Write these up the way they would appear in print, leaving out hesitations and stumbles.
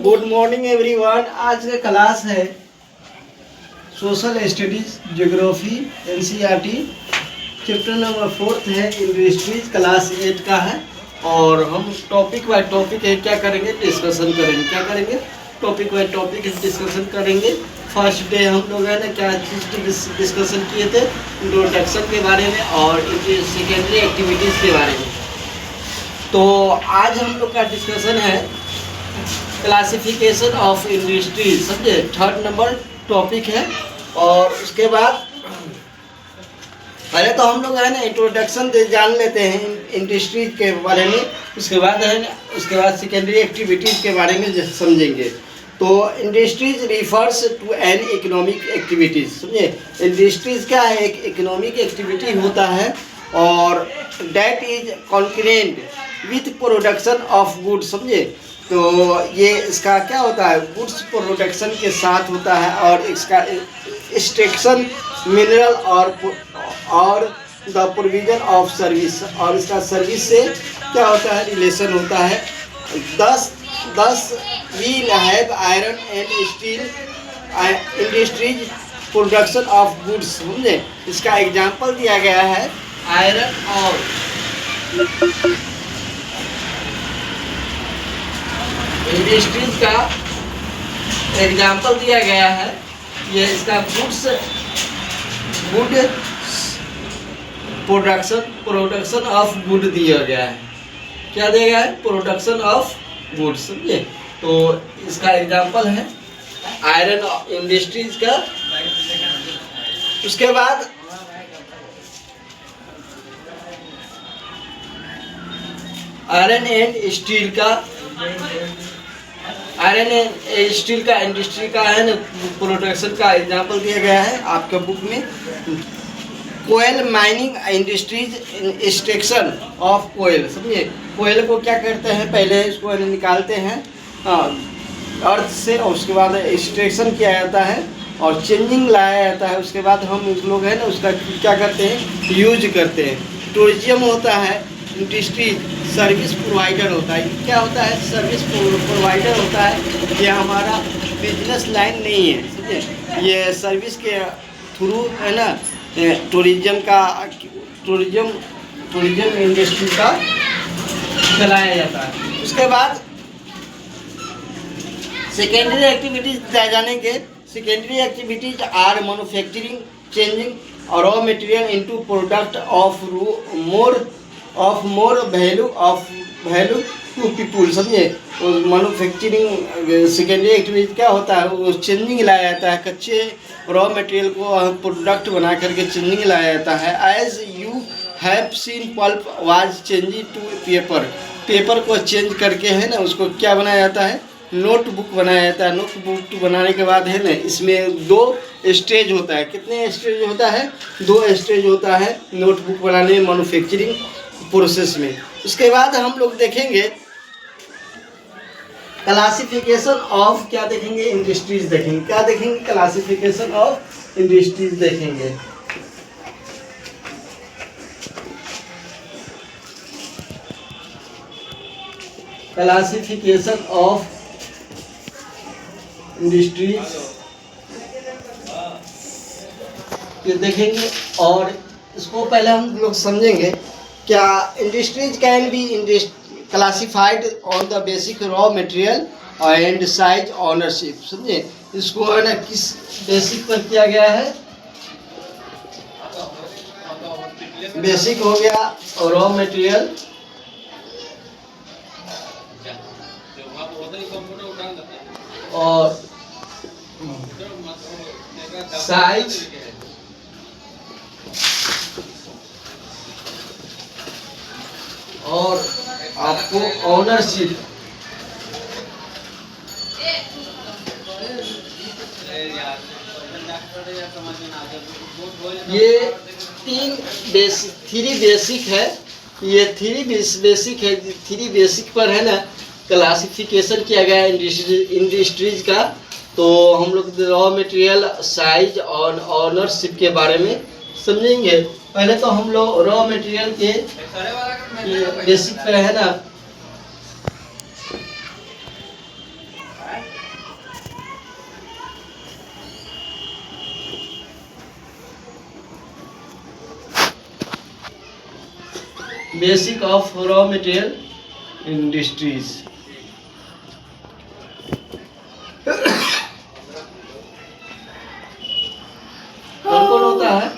Good morning everyone. आज का class है social studies geography NCERT chapter number 4 है इंडस्ट्रीज, क्लास 8 का है। और हम टॉपिक बाय टॉपिक है क्या करेंगे, डिस्कशन करेंगे। क्या करेंगे, टॉपिक बाय टॉपिक डिस्कशन करेंगे। फर्स्ट डे हम लोग है ना क्या चीज़ डिस्कशन किए थे, इंट्रोडक्शन के बारे में और सेकेंडरी एक्टिविटीज़ के बारे में। तो आज हम लोग का डिस्कशन है क्लासिफिकेशन ऑफ इंडस्ट्रीज, समझे, 3rd नंबर टॉपिक है। और उसके बाद पहले तो हम लोग है ना इंट्रोडक्शन जान लेते हैं इंडस्ट्रीज के बारे में। उसके बाद है ना सेकेंडरी एक्टिविटीज़ के बारे में समझेंगे। तो industries refers to an economic activities, समझे। इंडस्ट्रीज क्या है, एक इकोनॉमिक एक्टिविटी होता है और that is concurrent with production of goods, समझे। तो ये इसका क्या होता है, गुड्स प्रोडक्शन के साथ होता है और इसका एक्सट्रैक्शन मिनरल और द प्रोविजन ऑफ सर्विस, और इसका सर्विस से क्या होता है, रिलेशन होता है। 10 we have iron and steel industries production of goods, समझे। इसका एग्जांपल दिया गया है आयरन और इंडस्ट्रीज का एग्जाम्पल दिया गया है। ये इसका गुड प्रोडक्शन ऑफ गुड दिया गया है। क्या दिया गया है, प्रोडक्शन ऑफ गुड, समझे। तो इसका एग्जाम्पल है आयरन इंडस्ट्रीज का। उसके बाद आयरन एंड स्टील का, आयरन एंड स्टील का इंडस्ट्री का है ना प्रोडक्शन का एग्जांपल दिया गया है आपके बुक में। कोयल mining industries extraction of coil, समझिए। कोयल को क्या करते हैं, पहले इसको निकालते हैं अर्थ से और उसके बाद एक्सट्रैक्शन किया जाता है और चेंजिंग लाया जाता है। उसके बाद हम लोग है ना उसका क्या करते हैं, यूज करते हैं। टूरिज्म होता है, इंडस्ट्री सर्विस प्रोवाइडर होता है। क्या होता है, सर्विस प्रोवाइडर होता है। ये हमारा बिजनेस लाइन नहीं है, समझे। ये सर्विस के थ्रू है ना टूरिज्म इंडस्ट्री का चलाया जाता है। उसके बाद सेकेंडरी एक्टिविटीज जानेंगे। Secondary activities are manufacturing, changing और raw material into product of more value to people, समझे। मैन्युफैक्चरिंग सेकेंडरी एक्टिविटी क्या होता है, वो चेंजिंग लाया जाता है। कच्चे रॉ मटेरियल को प्रोडक्ट बना करके चेंजिंग लाया जाता है। As you have seen pulp was changing to paper को चेंज करके है ना उसको क्या बनाया जाता है, नोटबुक बनाया जाता है। नोटबुक बनाने के बाद है ना इसमें 2 स्टेज होता है। कितने स्टेज होता है, 2 स्टेज होता है नोटबुक बनाने में, मैन्युफैक्चरिंग प्रोसेस में। उसके बाद हम लोग देखेंगे क्लासिफिकेशन ऑफ, क्या देखेंगे, इंडस्ट्रीज देखेंगे। क्या देखेंगे, क्लासिफिकेशन ऑफ इंडस्ट्रीज देखेंगे। क्लासिफिकेशन ऑफ इंडस्ट्रीज ये देखेंगे और इसको पहले हम लोग समझेंगे। क्या industries can be classified on the basic raw material and size ownership, समझे। इसको है ना किस बेसिक पर किया गया है, बेसिक हो गया रॉ मटेरियल और साइज और आपको ऑनरशिप। ये 3 बेसिक है। ये 3 बेसिक है। 3 बेसिक पर है ना क्लासिफिकेशन किया गया है इंडस्ट्रीज का। तो हम लोग रॉ मटेरियल, साइज और ऑनरशिप के बारे में समझेंगे। पहले तो हम लोग रॉ मटेरियल के बेसिक पे है ना basic of raw material industries. कौन कौन होता है?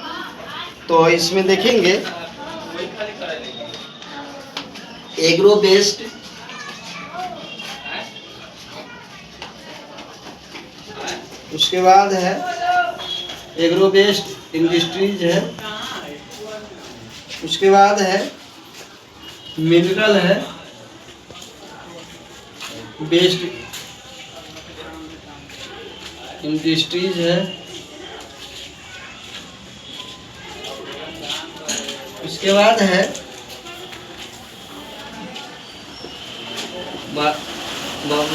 तो इसमें देखेंगे एग्रो बेस्ड, उसके बाद है एग्रो बेस्ड इंडस्ट्रीज है, उसके बाद है मिनरल है बेस्ड इंडस्ट्रीज है, उसके बाद है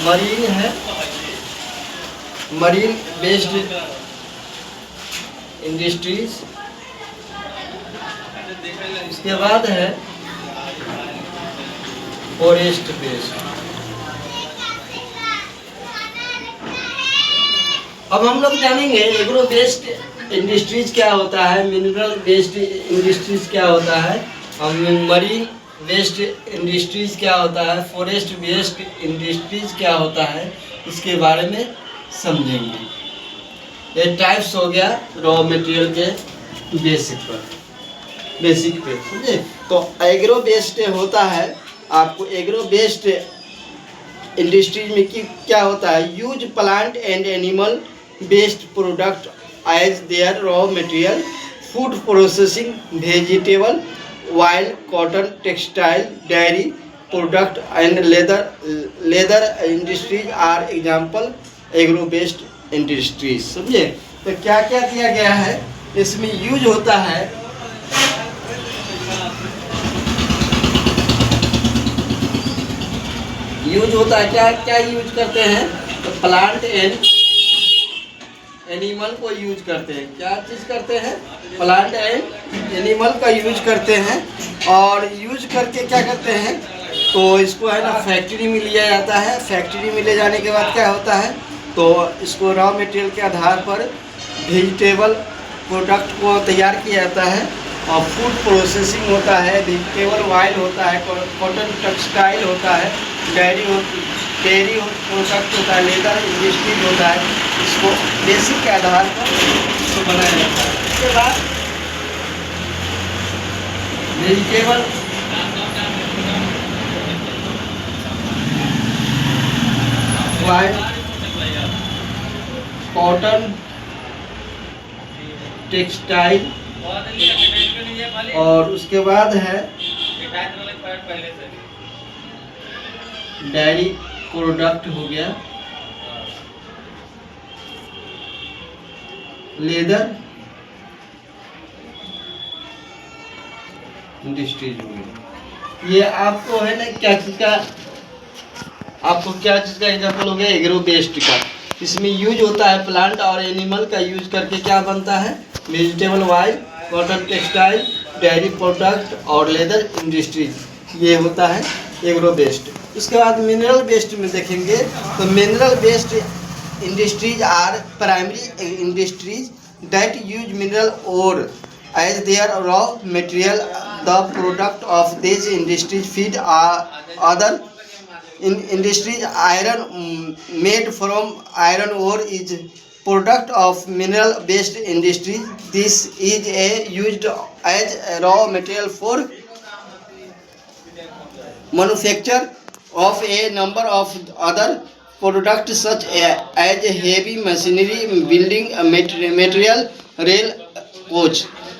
मरीन है, मरीन बेस्ड इंडस्ट्रीज, उसके बाद है फॉरेस्ट बेस्ड। अब हम लोग जानेंगे एग्रो बेस्ड इंडस्ट्रीज क्या होता है, मिनरल बेस्ड इंडस्ट्रीज क्या होता है, और मरीन बेस्ड इंडस्ट्रीज क्या होता है, फॉरेस्ट बेस्ड इंडस्ट्रीज क्या होता है, इसके बारे में समझेंगे। ये टाइप्स हो गया रॉ मटेरियल के बेसिक पे समझे। तो एग्रो बेस्ड होता है, आपको एग्रो बेस्ड इंडस्ट्रीज में क्या होता है, use plant and animal based product as their raw material, food processing, vegetable, oil, cotton, textile, dairy product and leather industries are example agro based industries. समझे। तो क्या क्या दिया गया है इसमें, यूज होता है क्या क्या यूज करते हैं, तो प्लांट एंड एनिमल को यूज करते हैं। क्या चीज़ करते हैं, प्लांट एंड एनिमल का यूज करते हैं, और यूज करके क्या करते हैं, तो इसको है ना फैक्ट्री में लिया जाता है। फैक्ट्री में ले जाने के बाद क्या होता है, तो इसको रॉ मटेरियल के आधार पर वेजिटेबल प्रोडक्ट को तैयार किया जाता है, और फूड प्रोसेसिंग होता है, वेजिटेबल ऑयल होता है, कॉटन टेक्सटाइल होता है, डेयरी प्रोडक्ट होता है, लेदर इंडस्ट्रीज होता है। इसको बेसिक के आधार पर इसको बनाया जाता है। इसके बाद वेजिटेबल ऑयल, कॉटन टेक्सटाइल, और उसके बाद है डेयरी प्रोडक्ट हो गया, लेदर इंडस्ट्रीज हो गई। ये आपको है ना क्या चीज़ का, आपको क्या चीज़ का एग्जाम्पल हो गया, एग्रो बेस्ड का। इसमें यूज होता है प्लांट और एनिमल का यूज करके क्या बनता है, vegetable oil, cotton textile, dairy product और लेदर इंडस्ट्रीज, ये होता है एग्रो बेस्ड। उसके बाद मिनरल बेस्ड में देखेंगे, तो mineral based industries are primary industries that use mineral ore as their raw material, the product of this industries feed other industries. Iron made from iron ore is product of mineral based industries. This is used as a raw material for manufacture of a number of other products such as heavy machinery, building material,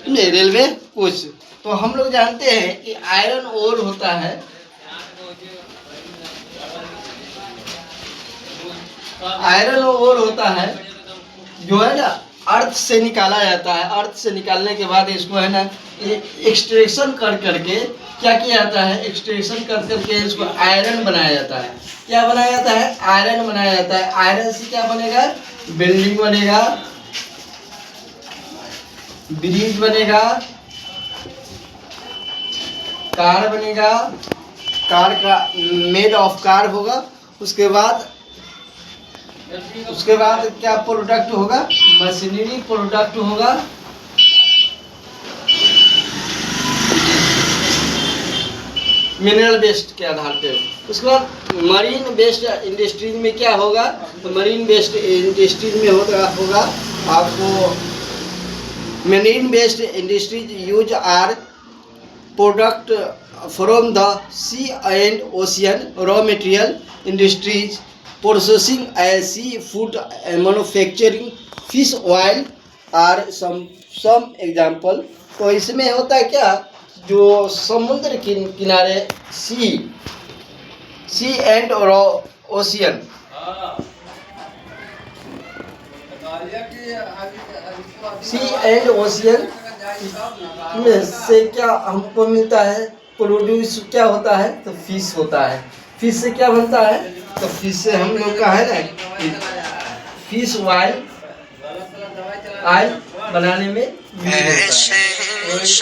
railway coach. तो हम लोग जानते हैं कि iron ore होता है, iron ore होता है जो है ना अर्थ से निकाला जाता है। अर्थ से निकालने के बाद इसको है ना एक्सट्रैक्शन कर करके क्या किया जाता है, एक्सट्रैक्शन कर करके इसको आयरन बनाया जाता है। क्या बनाया जाता है, आयरन बनाया जाता है। आयरन से क्या बनेगा, बिल्डिंग बनेगा, ब्रिज बनेगा, कार बनेगा, कार का मेड ऑफ कार होगा। उसके बाद क्या प्रोडक्ट होगा, मशीनरी प्रोडक्ट होगा, मिनरल बेस्ड के आधार पे। उसके बाद मरीन बेस्ड इंडस्ट्रीज में क्या होगा, तो मरीन बेस्ड इंडस्ट्रीज में होगा आपको marine based industries use are product from the sea and ocean raw material industries processing sea food manufacturing fish oil are some example. तो इसमें होता है क्या, जो समुद्र किनारे सी एंड ओशियन में से क्या हमको मिलता है, प्रोड्यूस क्या होता है, तो फिश होता है। फिश से क्या बनता है, तो फिश से हम लोग का है ना फिश ऑयल बनाने में यूज होता है।